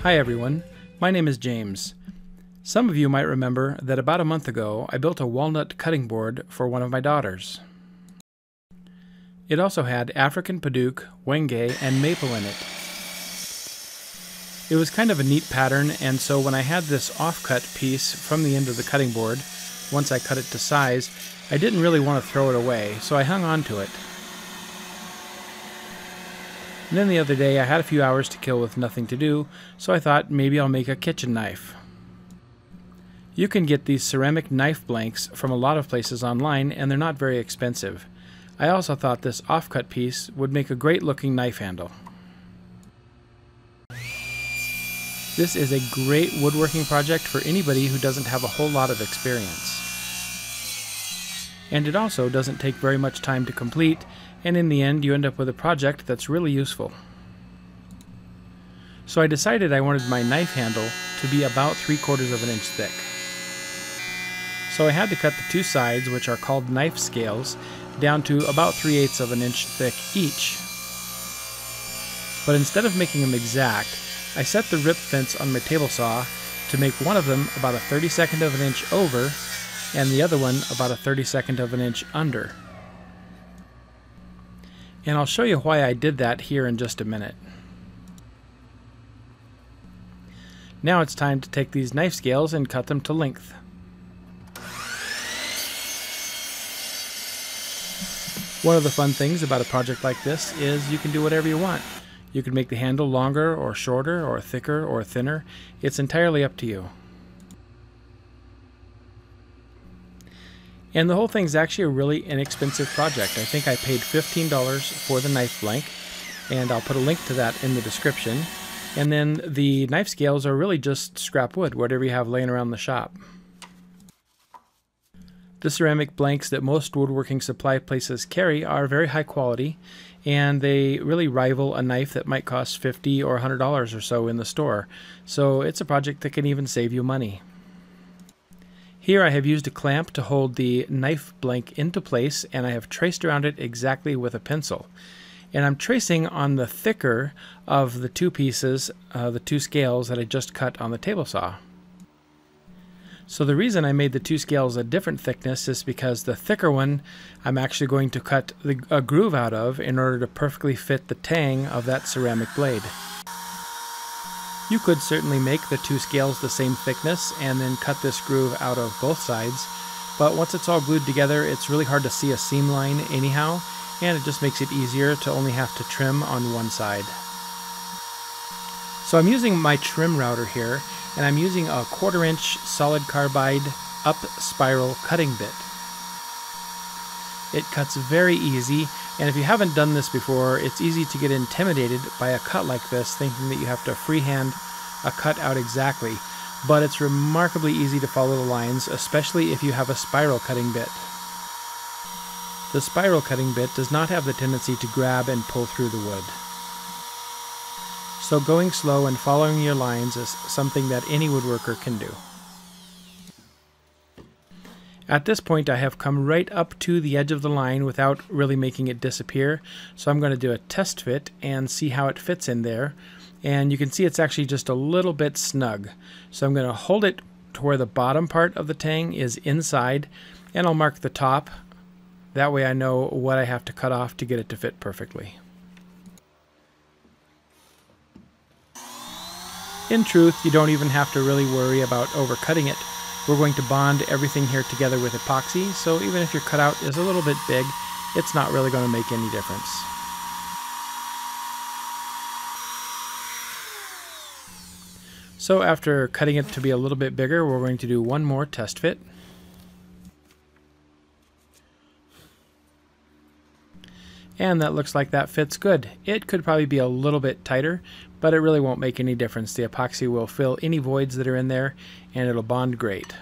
Hi everyone, my name is James. Some of you might remember that about a month ago I built a walnut cutting board for one of my daughters. It also had African Padauk, Wenge, and maple in it. It was kind of a neat pattern, and so when I had this offcut piece from the end of the cutting board, once I cut it to size, I didn't really want to throw it away, so I hung on to it. And then the other day I had a few hours to kill with nothing to do, so I thought maybe I'll make a kitchen knife. You can get these ceramic knife blanks from a lot of places online, and they're not very expensive. I also thought this offcut piece would make a great looking knife handle. This is a great woodworking project for anybody who doesn't have a whole lot of experience. And it also doesn't take very much time to complete, and in the end you end up with a project that's really useful. So I decided I wanted my knife handle to be about 3/4 of an inch thick. So I had to cut the two sides, which are called knife scales, down to about 3/8 of an inch thick each. But instead of making them exact, I set the rip fence on my table saw to make one of them about a 32nd of an inch over and the other one about a 32nd of an inch under. And I'll show you why I did that here in just a minute. Now it's time to take these knife scales and cut them to length. One of the fun things about a project like this is you can do whatever you want. You can make the handle longer or shorter or thicker or thinner. It's entirely up to you. And the whole thing's actually a really inexpensive project. I think I paid $15 for the knife blank, and I'll put a link to that in the description. And then the knife scales are really just scrap wood, whatever you have laying around the shop. The ceramic blanks that most woodworking supply places carry are very high quality, and they really rival a knife that might cost $50 or $100 or so in the store. So it's a project that can even save you money. Here I have used a clamp to hold the knife blank into place, and I have traced around it exactly with a pencil. And I'm tracing on the thicker of the two pieces, the two scales that I just cut on the table saw. So the reason I made the two scales a different thickness is because the thicker one I'm actually going to cut a groove out of in order to perfectly fit the tang of that ceramic blade. You could certainly make the two scales the same thickness and then cut this groove out of both sides, but once it's all glued together it's really hard to see a seam line anyhow, and it just makes it easier to only have to trim on one side. So I'm using my trim router here, and I'm using a 1/4 inch solid carbide up spiral cutting bit. It cuts very easy, and if you haven't done this before, it's easy to get intimidated by a cut like this, thinking that you have to freehand a cut out exactly, but it's remarkably easy to follow the lines, especially if you have a spiral cutting bit. The spiral cutting bit does not have the tendency to grab and pull through the wood. So going slow and following your lines is something that any woodworker can do. At this point I have come right up to the edge of the line without really making it disappear, so I'm going to do a test fit and see how it fits in there. And you can see it's actually just a little bit snug. So I'm going to hold it to where the bottom part of the tang is inside, and I'll mark the top. That way I know what I have to cut off to get it to fit perfectly. In truth, you don't even have to really worry about overcutting it. We're going to bond everything here together with epoxy, so even if your cutout is a little bit big, it's not really going to make any difference. So after cutting it to be a little bit bigger, we're going to do one more test fit. And that looks like that fits good. It could probably be a little bit tighter, but it really won't make any difference. The epoxy will fill any voids that are in there, and it'll bond great.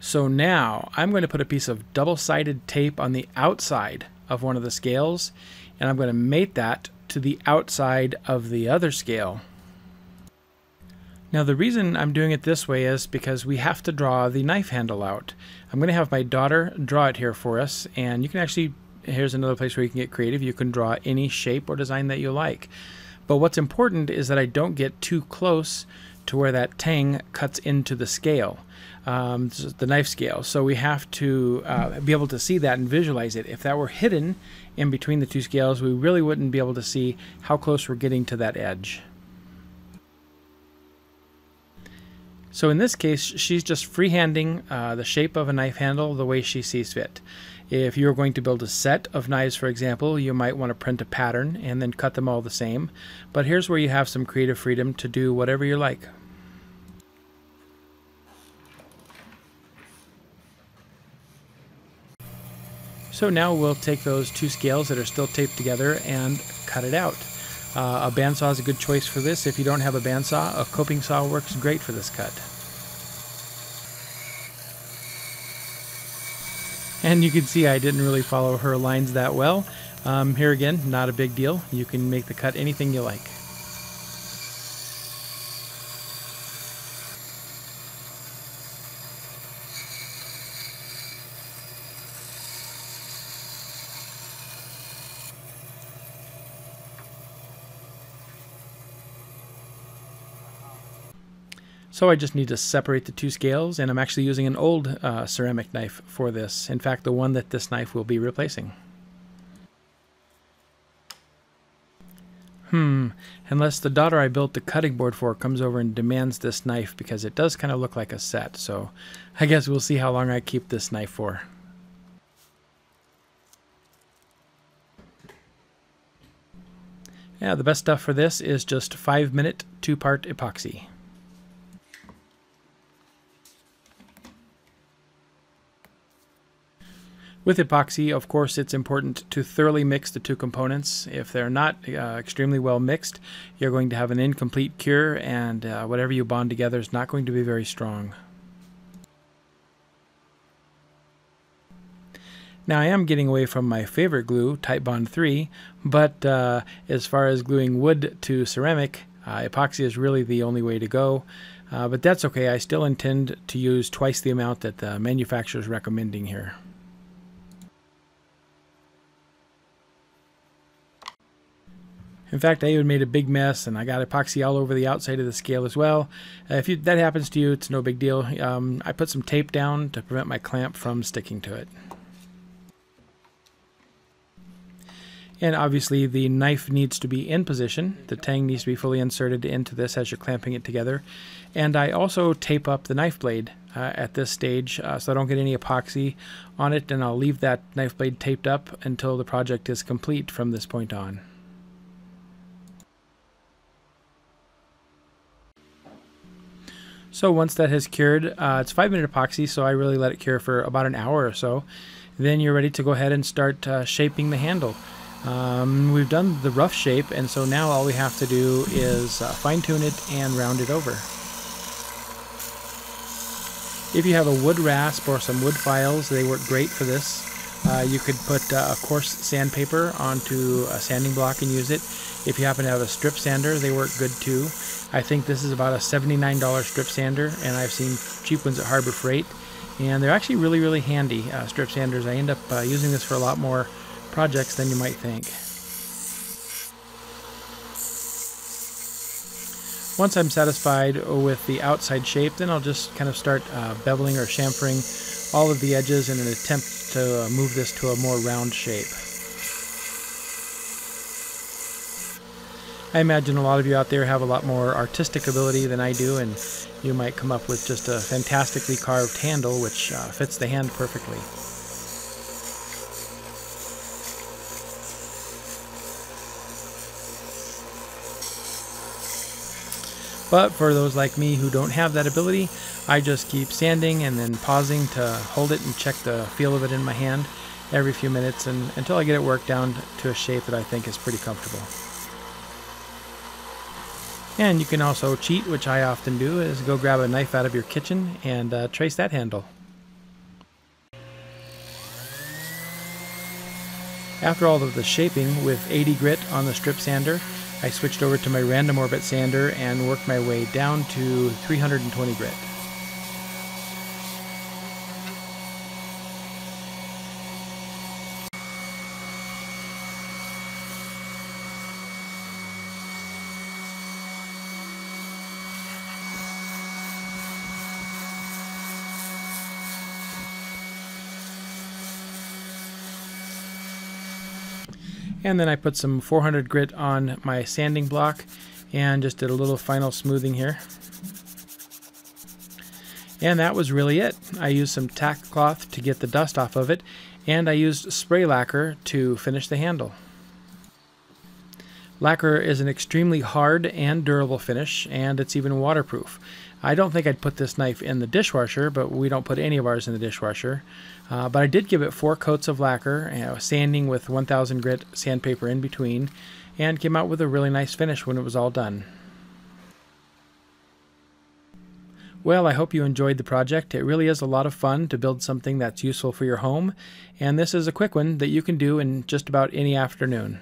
So now I'm going to put a piece of double-sided tape on the outside of one of the scales, and I'm going to mate that to the outside of the other scale. Now the reason I'm doing it this way is because we have to draw the knife handle out. I'm going to have my daughter draw it here for us, and you can actually, here's another place where you can get creative. You can draw any shape or design that you like. But what's important is that I don't get too close to where that tang cuts into the scale, the knife scale. So we have to be able to see that and visualize it. If that were hidden in between the two scales, we really wouldn't be able to see how close we're getting to that edge. So in this case, she's just freehanding the shape of a knife handle the way she sees fit. If you're going to build a set of knives, for example, you might want to print a pattern and then cut them all the same. But here's where you have some creative freedom to do whatever you like. So now we'll take those two scales that are still taped together and cut it out. A bandsaw is a good choice for this. If you don't have a bandsaw, a coping saw works great for this cut. And you can see I didn't really follow her lines that well. Here again, not a big deal. You can make the cut anything you like. So I just need to separate the two scales, and I'm actually using an old ceramic knife for this. In fact, the one that this knife will be replacing. Unless the daughter I built the cutting board for comes over and demands this knife, because it does kind of look like a set. So I guess we'll see how long I keep this knife for. Yeah, the best stuff for this is just 5-minute 2-part epoxy. With epoxy, of course, it's important to thoroughly mix the two components. If they're not extremely well mixed, you're going to have an incomplete cure, and whatever you bond together is not going to be very strong. Now I am getting away from my favorite glue, Titebond 3, but as far as gluing wood to ceramic, epoxy is really the only way to go. But that's okay, I still intend to use twice the amount that the manufacturer is recommending here. In fact, I even made a big mess, and I got epoxy all over the outside of the scale as well. If that happens to you, it's no big deal. I put some tape down to prevent my clamp from sticking to it. And obviously the knife needs to be in position. The tang needs to be fully inserted into this as you're clamping it together. And I also tape up the knife blade at this stage so I don't get any epoxy on it, and I'll leave that knife blade taped up until the project is complete from this point on. So once that has cured, it's 5-minute epoxy, so I really let it cure for about an hour or so. Then you're ready to go ahead and start shaping the handle. We've done the rough shape, and so now all we have to do is fine-tune it and round it over. If you have a wood rasp or some wood files, they work great for this. You could put a coarse sandpaper onto a sanding block and use it. If you happen to have a strip sander, they work good too. I think this is about a $79 strip sander, and I've seen cheap ones at Harbor Freight, and they're actually really, really handy strip sanders. I end up using this for a lot more projects than you might think. Once I'm satisfied with the outside shape, then I'll just kind of start beveling or chamfering all of the edges in an attempt to move this to a more round shape. I imagine a lot of you out there have a lot more artistic ability than I do, and you might come up with just a fantastically carved handle which fits the hand perfectly. But for those like me who don't have that ability, I just keep sanding and then pausing to hold it and check the feel of it in my hand every few minutes until I get it worked down to a shape that I think is pretty comfortable. And you can also cheat, which I often do, is go grab a knife out of your kitchen and trace that handle. After all of the shaping with 80 grit on the strip sander, I switched over to my random orbit sander and worked my way down to 320 grit. And then I put some 400 grit on my sanding block and just did a little final smoothing here. And that was really it. I used some tack cloth to get the dust off of it, and I used spray lacquer to finish the handle. Lacquer is an extremely hard and durable finish, and it's even waterproof. I don't think I'd put this knife in the dishwasher, but we don't put any of ours in the dishwasher. But I did give it 4 coats of lacquer, sanding with 1000 grit sandpaper in between, and came out with a really nice finish when it was all done. Well, I hope you enjoyed the project. It really is a lot of fun to build something that's useful for your home, and this is a quick one that you can do in just about any afternoon.